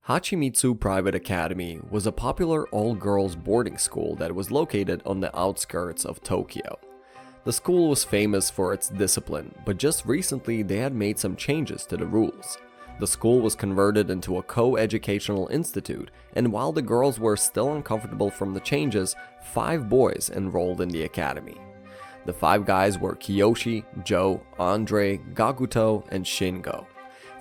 Hachimitsu Private Academy was a popular all-girls boarding school that was located on the outskirts of Tokyo. The school was famous for its discipline, but just recently they had made some changes to the rules. The school was converted into a co-educational institute, and while the girls were still uncomfortable from the changes, 5 boys enrolled in the academy. The 5 guys were Kiyoshi, Joe, Andre, Gakuto, and Shingo.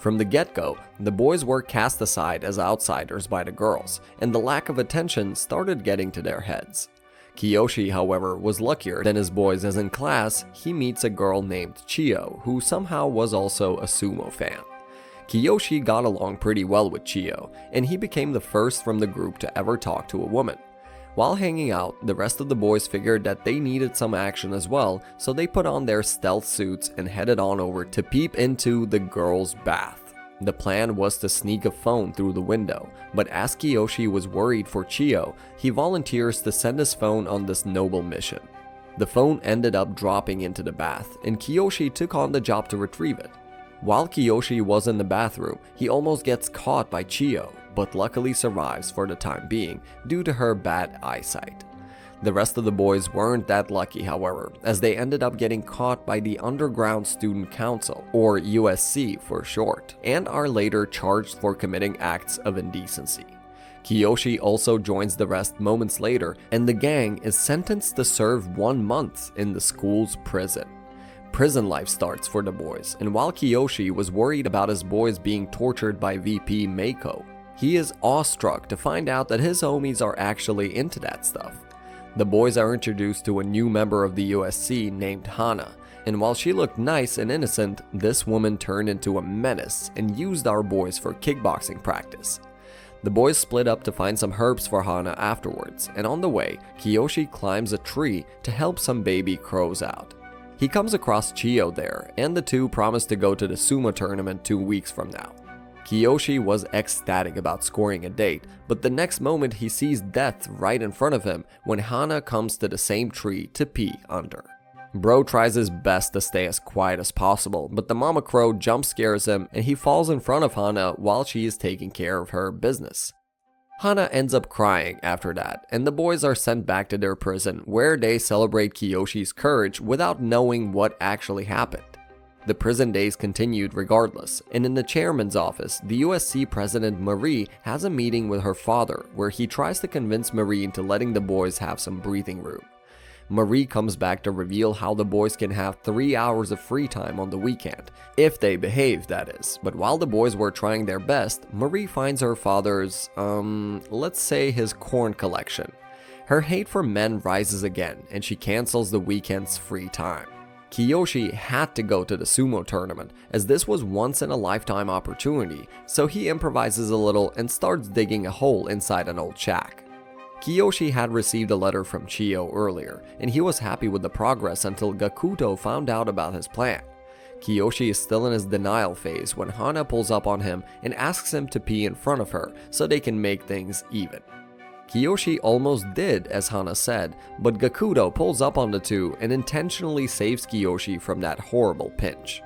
From the get-go, the boys were cast aside as outsiders by the girls, and the lack of attention started getting to their heads. Kiyoshi, however, was luckier than his boys as in class, he meets a girl named Chiyo, who somehow was also a sumo fan. Kiyoshi got along pretty well with Chiyo, and he became the first from the group to ever talk to a woman. While hanging out, the rest of the boys figured that they needed some action as well, so they put on their stealth suits and headed on over to peep into the girls' bath. The plan was to sneak a phone through the window, but as Kiyoshi was worried for Chiyo, he volunteers to send his phone on this noble mission. The phone ended up dropping into the bath, and Kiyoshi took on the job to retrieve it. While Kiyoshi was in the bathroom, he almost gets caught by Chiyo, but luckily survives for the time being due to her bad eyesight. The rest of the boys weren't that lucky, however, as they ended up getting caught by the Underground Student Council, or USC for short, and are later charged for committing acts of indecency. Kiyoshi also joins the rest moments later, and the gang is sentenced to serve 1 month in the school's prison. Prison life starts for the boys, and while Kiyoshi was worried about his boys being tortured by VP Meiko, he is awestruck to find out that his homies are actually into that stuff. The boys are introduced to a new member of the USC named Hana, and while she looked nice and innocent, this woman turned into a menace and used our boys for kickboxing practice. The boys split up to find some herbs for Hana afterwards, and on the way, Kiyoshi climbs a tree to help some baby crows out. He comes across Chiyo there, and the two promise to go to the sumo tournament 2 weeks from now. Kiyoshi was ecstatic about scoring a date, but the next moment he sees death right in front of him when Hana comes to the same tree to pee under. Bro tries his best to stay as quiet as possible, but the mama crow jump scares him and he falls in front of Hana while she is taking care of her business. Hana ends up crying after that, and the boys are sent back to their prison where they celebrate Kiyoshi's courage without knowing what actually happened. The prison days continued regardless, and in the chairman's office, the USC president Marie has a meeting with her father where he tries to convince Marie into letting the boys have some breathing room. Marie comes back to reveal how the boys can have 3 hours of free time on the weekend, if they behave, that is. But while the boys were trying their best, Marie finds her father's, let's say his corn collection. Her hate for men rises again, and she cancels the weekend's free time. Kiyoshi had to go to the sumo tournament, as this was once-in-a-lifetime opportunity, so he improvises a little and starts digging a hole inside an old shack. Kiyoshi had received a letter from Chiyo earlier, and he was happy with the progress until Gakuto found out about his plan. Kiyoshi is still in his denial phase when Hana pulls up on him and asks him to pee in front of her so they can make things even. Kiyoshi almost did as Hana said, but Gakuto pulls up on the two and intentionally saves Kiyoshi from that horrible pinch.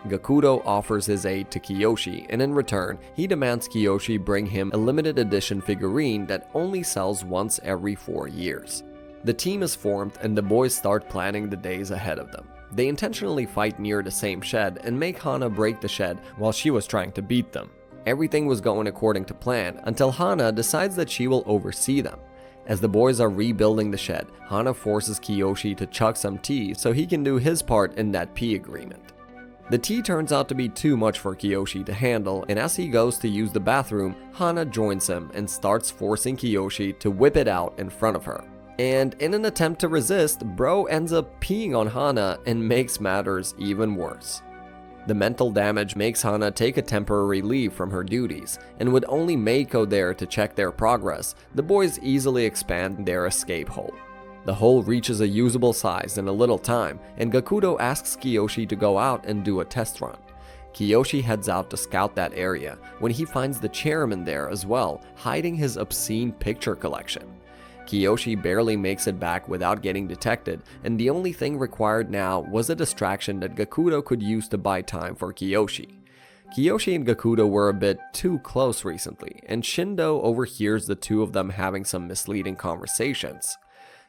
Gakuto offers his aid to Kiyoshi, and in return, he demands Kiyoshi bring him a limited edition figurine that only sells once every 4 years. The team is formed and the boys start planning the days ahead of them. They intentionally fight near the same shed and make Hana break the shed while she was trying to beat them. Everything was going according to plan until Hana decides that she will oversee them. As the boys are rebuilding the shed, Hana forces Kiyoshi to chuck some tea so he can do his part in that pee agreement. The tea turns out to be too much for Kiyoshi to handle, and as he goes to use the bathroom, Hana joins him and starts forcing Kiyoshi to whip it out in front of her. And in an attempt to resist, Bro ends up peeing on Hana and makes matters even worse. The mental damage makes Hana take a temporary leave from her duties, and with only Meiko there to check their progress, the boys easily expand their escape hole. The hole reaches a usable size in a little time, and Gakuto asks Kiyoshi to go out and do a test run. Kiyoshi heads out to scout that area when he finds the chairman there as well, hiding his obscene picture collection. Kiyoshi barely makes it back without getting detected, and the only thing required now was a distraction that Gakuto could use to buy time for Kiyoshi. Kiyoshi and Gakuto were a bit too close recently, and Shindo overhears the two of them having some misleading conversations.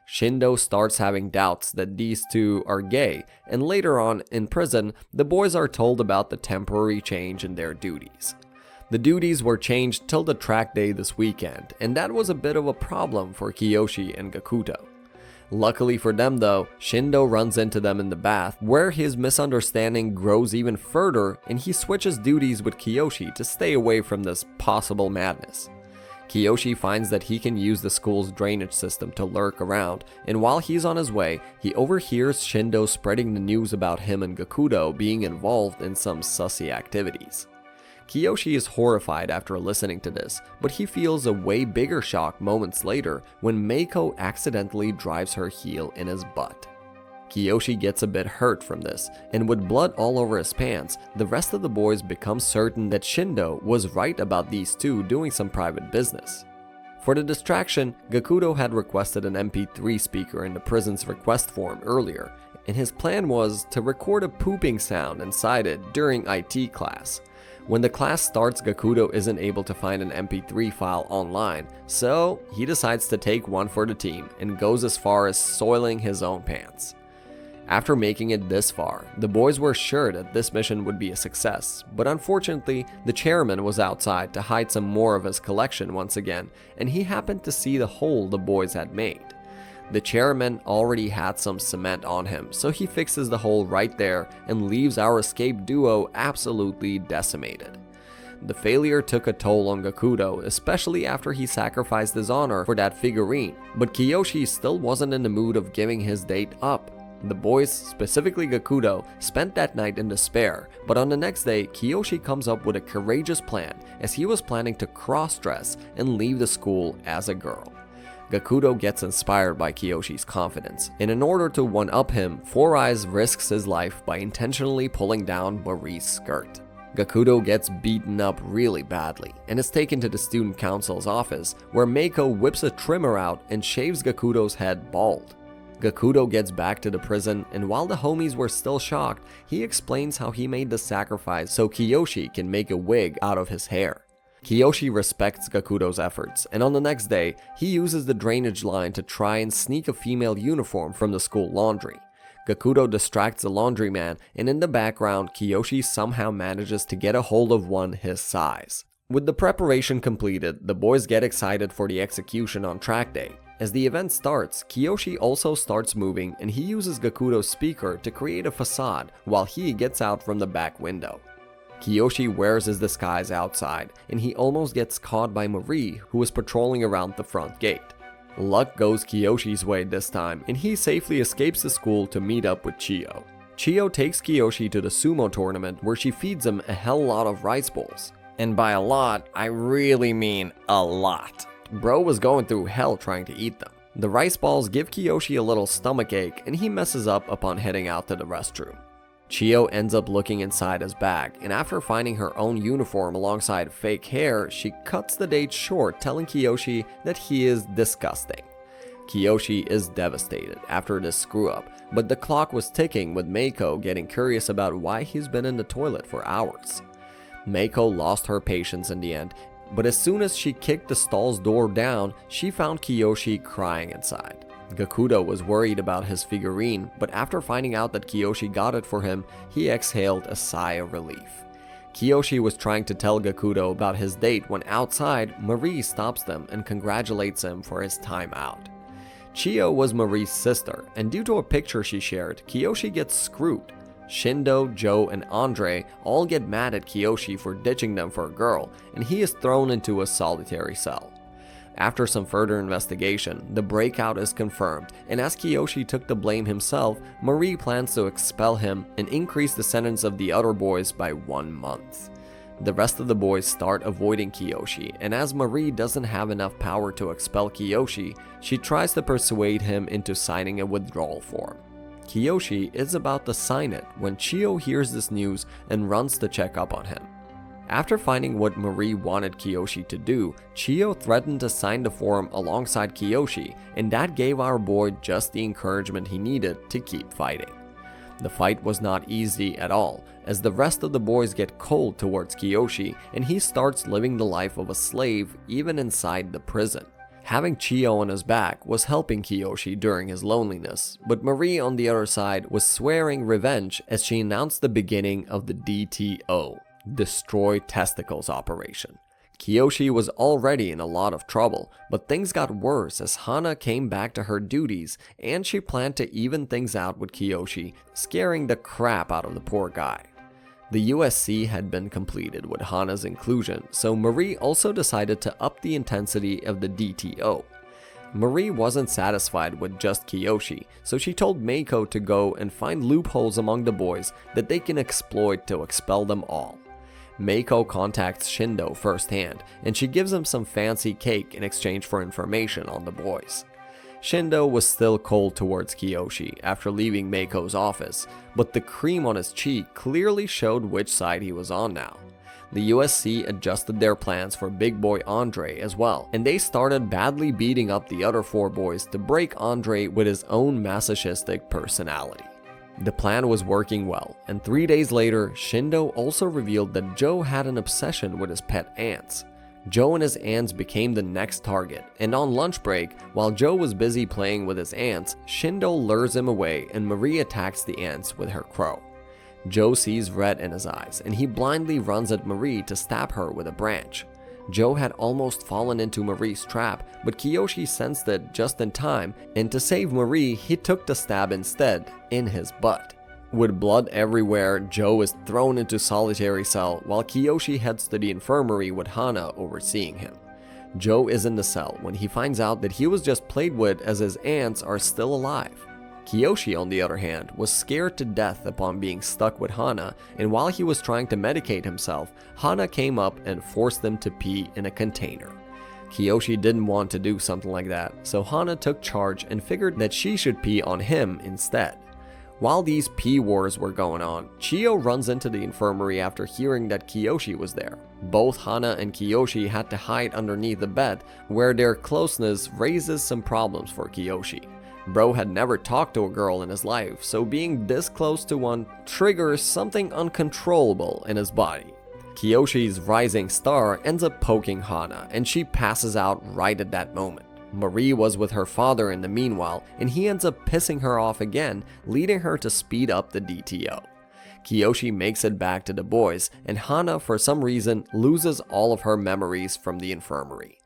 Shindo starts having doubts that these two are gay, and later on in prison, the boys are told about the temporary change in their duties. The duties were changed till the track day this weekend, and that was a bit of a problem for Kiyoshi and Gakuto. Luckily for them though, Shindo runs into them in the bath, where his misunderstanding grows even further and he switches duties with Kiyoshi to stay away from this possible madness. Kiyoshi finds that he can use the school's drainage system to lurk around, and while he's on his way, he overhears Shindo spreading the news about him and Gakuto being involved in some sussy activities. Kiyoshi is horrified after listening to this, but he feels a way bigger shock moments later when Meiko accidentally drives her heel in his butt. Kiyoshi gets a bit hurt from this, and with blood all over his pants, the rest of the boys become certain that Shindo was right about these two doing some private business. For the distraction, Gakuto had requested an MP3 speaker in the prison's request form earlier, and his plan was to record a pooping sound inside it during IT class. When the class starts, Gakuto isn't able to find an MP3 file online, so he decides to take one for the team and goes as far as soiling his own pants. After making it this far, the boys were sure that this mission would be a success, but unfortunately, the chairman was outside to hide some more of his collection once again, and he happened to see the hole the boys had made. The chairman already had some cement on him, so he fixes the hole right there and leaves our escaped duo absolutely decimated. The failure took a toll on Gakuto, especially after he sacrificed his honor for that figurine, but Kiyoshi still wasn't in the mood of giving his date up. The boys, specifically Gakuto, spent that night in despair, but on the next day, Kiyoshi comes up with a courageous plan as he was planning to cross-dress and leave the school as a girl. Gakuto gets inspired by Kiyoshi's confidence, and in order to one-up him, Four Eyes risks his life by intentionally pulling down Marie's skirt. Gakuto gets beaten up really badly and is taken to the student council's office, where Meiko whips a trimmer out and shaves Gakuto's head bald. Gakuto gets back to the prison, and while the homies were still shocked, he explains how he made the sacrifice so Kiyoshi can make a wig out of his hair. Kiyoshi respects Gakuto's efforts, and on the next day, he uses the drainage line to try and sneak a female uniform from the school laundry. Gakuto distracts the laundryman, and in the background, Kiyoshi somehow manages to get a hold of one his size. With the preparation completed, the boys get excited for the execution on track day. As the event starts, Kiyoshi also starts moving, and he uses Gakuto's speaker to create a facade while he gets out from the back window. Kiyoshi wears his disguise outside, and he almost gets caught by Marie, who is patrolling around the front gate. Luck goes Kiyoshi's way this time, and he safely escapes the school to meet up with Chiyo. Chiyo takes Kiyoshi to the sumo tournament, where she feeds him a hell lot of rice bowls. And by a lot, I really mean a lot. Bro was going through hell trying to eat them. The rice balls give Kiyoshi a little stomachache, and he messes up upon heading out to the restroom. Chiyo ends up looking inside his bag, and after finding her own uniform alongside fake hair, she cuts the date short, telling Kiyoshi that he is disgusting. Kiyoshi is devastated after this screw-up, but the clock was ticking, with Meiko getting curious about why he's been in the toilet for hours. Meiko lost her patience in the end, but as soon as she kicked the stall's door down, she found Kiyoshi crying inside. Gakuto was worried about his figurine, but after finding out that Kiyoshi got it for him, he exhaled a sigh of relief. Kiyoshi was trying to tell Gakuto about his date when outside, Marie stops them and congratulates him for his time out. Chiyo was Marie's sister, and due to a picture she shared, Kiyoshi gets screwed. Shindo, Joe, and Andre all get mad at Kiyoshi for ditching them for a girl, and he is thrown into a solitary cell. After some further investigation, the breakout is confirmed, and as Kiyoshi took the blame himself, Marie plans to expel him and increase the sentence of the other boys by 1 month. The rest of the boys start avoiding Kiyoshi, and as Marie doesn't have enough power to expel Kiyoshi, she tries to persuade him into signing a withdrawal form. Kiyoshi is about to sign it when Chiyo hears this news and runs to check up on him. After finding what Marie wanted Kiyoshi to do, Chiyo threatened to sign the form alongside Kiyoshi, and that gave our boy just the encouragement he needed to keep fighting. The fight was not easy at all, as the rest of the boys get cold towards Kiyoshi and he starts living the life of a slave even inside the prison. Having Chiyo on his back was helping Kiyoshi during his loneliness, but Marie on the other side was swearing revenge as she announced the beginning of the DTO, Destroy Testicles Operation. Kiyoshi was already in a lot of trouble, but things got worse as Hana came back to her duties and she planned to even things out with Kiyoshi, scaring the crap out of the poor guy. The USC had been completed with Hana's inclusion, so Marie also decided to up the intensity of the DTO. Marie wasn't satisfied with just Kiyoshi, so she told Meiko to go and find loopholes among the boys that they can exploit to expel them all. Meiko contacts Shindo firsthand, and she gives him some fancy cake in exchange for information on the boys. Shindo was still cold towards Kiyoshi after leaving Meiko's office, but the cream on his cheek clearly showed which side he was on now. The USC adjusted their plans for big boy Andre as well, and they started badly beating up the other 4 boys to break Andre with his own masochistic personality. The plan was working well, and 3 days later, Shindo also revealed that Joe had an obsession with his pet ants. Joe and his ants became the next target, and on lunch break, while Joe was busy playing with his ants, Shindo lures him away and Marie attacks the ants with her crow. Joe sees red in his eyes, and he blindly runs at Marie to stab her with a branch. Joe had almost fallen into Marie's trap, but Kiyoshi sensed it just in time, and to save Marie, he took the stab instead, in his butt. With blood everywhere, Joe is thrown into solitary cell while Kiyoshi heads to the infirmary with Hana overseeing him. Joe is in the cell when he finds out that he was just played with as his ants are still alive. Kiyoshi, on the other hand, was scared to death upon being stuck with Hana, and while he was trying to medicate himself, Hana came up and forced him to pee in a container. Kiyoshi didn't want to do something like that, so Hana took charge and figured that she should pee on him instead. While these pee wars were going on, Chiyo runs into the infirmary after hearing that Kiyoshi was there. Both Hana and Kiyoshi had to hide underneath the bed, where their closeness raises some problems for Kiyoshi. Bro had never talked to a girl in his life, so being this close to one triggers something uncontrollable in his body. Kiyoshi's rising star ends up poking Hana, and she passes out right at that moment. Marie was with her father in the meanwhile, and he ends up pissing her off again, leading her to speed up the DTO. Kiyoshi makes it back to the boys, and Hana, for some reason, loses all of her memories from the infirmary.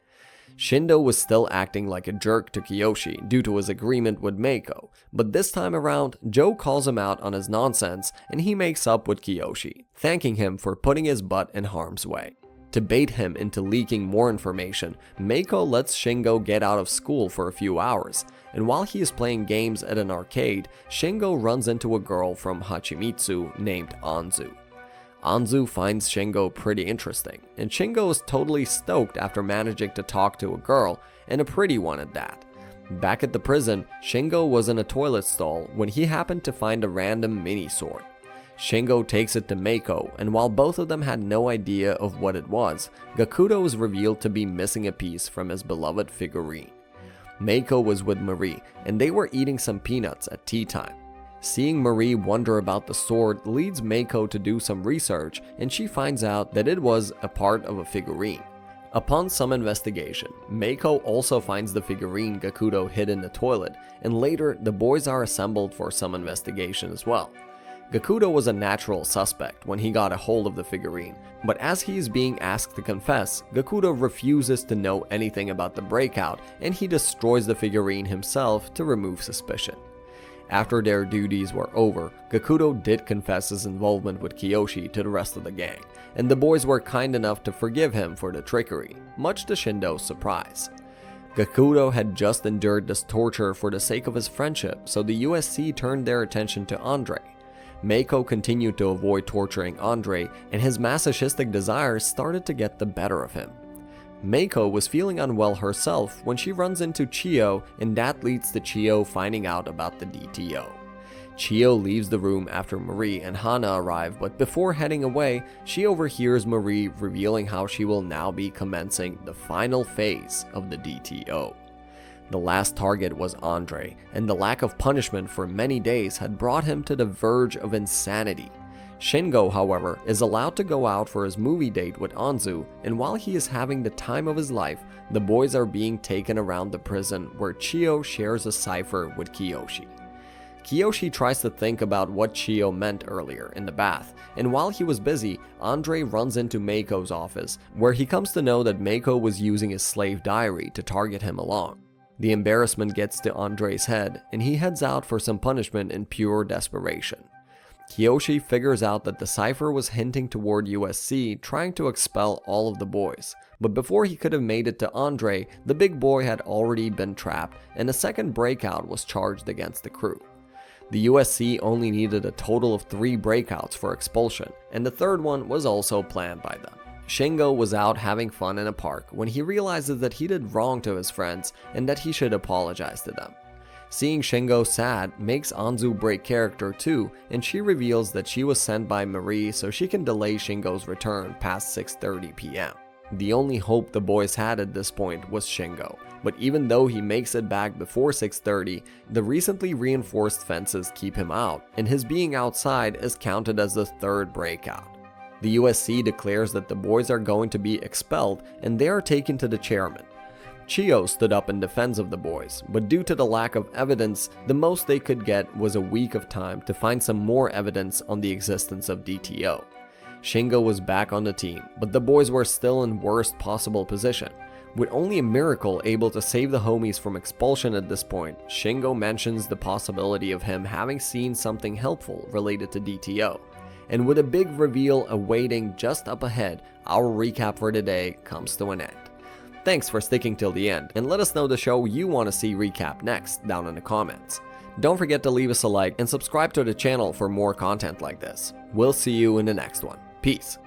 Shindo was still acting like a jerk to Kiyoshi due to his agreement with Meiko, but this time around, Joe calls him out on his nonsense, and he makes up with Kiyoshi, thanking him for putting his butt in harm's way. To bait him into leaking more information, Meiko lets Shingo get out of school for a few hours, and while he is playing games at an arcade, Shingo runs into a girl from Hachimitsu named Anzu. Anzu finds Shingo pretty interesting, and Shingo is totally stoked after managing to talk to a girl, and a pretty one at that. Back at the prison, Shingo was in a toilet stall when he happened to find a random mini sword. Shingo takes it to Meiko, and while both of them had no idea of what it was, Gakuto is revealed to be missing a piece from his beloved figurine. Meiko was with Marie, and they were eating some peanuts at tea time. Seeing Marie wonder about the sword leads Meiko to do some research, and she finds out that it was a part of a figurine. Upon some investigation, Meiko also finds the figurine Gakuto hid in the toilet, and later the boys are assembled for some investigation as well. Gakuto was a natural suspect when he got a hold of the figurine, but as he is being asked to confess, Gakuto refuses to know anything about the breakout, and he destroys the figurine himself to remove suspicion. After their duties were over, Gakuto did confess his involvement with Kiyoshi to the rest of the gang, and the boys were kind enough to forgive him for the trickery, much to Shindo's surprise. Gakuto had just endured this torture for the sake of his friendship, so the USC turned their attention to Andre. Meiko continued to avoid torturing Andre, and his masochistic desires started to get the better of him. Meiko was feeling unwell herself when she runs into Chiyo, and that leads to Chiyo finding out about the DTO. Chiyo leaves the room after Marie and Hana arrive, but before heading away, she overhears Marie revealing how she will now be commencing the final phase of the DTO. The last target was Andre, and the lack of punishment for many days had brought him to the verge of insanity. Shingo, however, is allowed to go out for his movie date with Anzu, and while he is having the time of his life, the boys are being taken around the prison where Chiyo shares a cipher with Kiyoshi. Kiyoshi tries to think about what Chiyo meant earlier in the bath, and while he was busy, Andre runs into Meiko's office, where he comes to know that Meiko was using his slave diary to target him along. The embarrassment gets to Andre's head, and he heads out for some punishment in pure desperation. Kiyoshi figures out that the cipher was hinting toward USC trying to expel all of the boys, but before he could have made it to Andre, the big boy had already been trapped and a second breakout was charged against the crew. The USC only needed a total of 3 breakouts for expulsion, and the third one was also planned by them. Shingo was out having fun in a park when he realizes that he did wrong to his friends and that he should apologize to them. Seeing Shingo sad makes Anzu break character too, and she reveals that she was sent by Marie so she can delay Shingo's return past 6:30 p.m. The only hope the boys had at this point was Shingo, but even though he makes it back before 6:30, the recently reinforced fences keep him out, and his being outside is counted as the 3rd breakout. The USC declares that the boys are going to be expelled and they are taken to the chairman. Chiyo stood up in defense of the boys, but due to the lack of evidence, the most they could get was a week of time to find some more evidence on the existence of DTO. Shingo was back on the team, but the boys were still in worst possible position. With only a miracle able to save the homies from expulsion at this point, Shingo mentions the possibility of him having seen something helpful related to DTO. And with a big reveal awaiting just up ahead, our recap for today comes to an end. Thanks for sticking till the end, and let us know the show you want to see recap next down in the comments. Don't forget to leave us a like and subscribe to the channel for more content like this. We'll see you in the next one. Peace.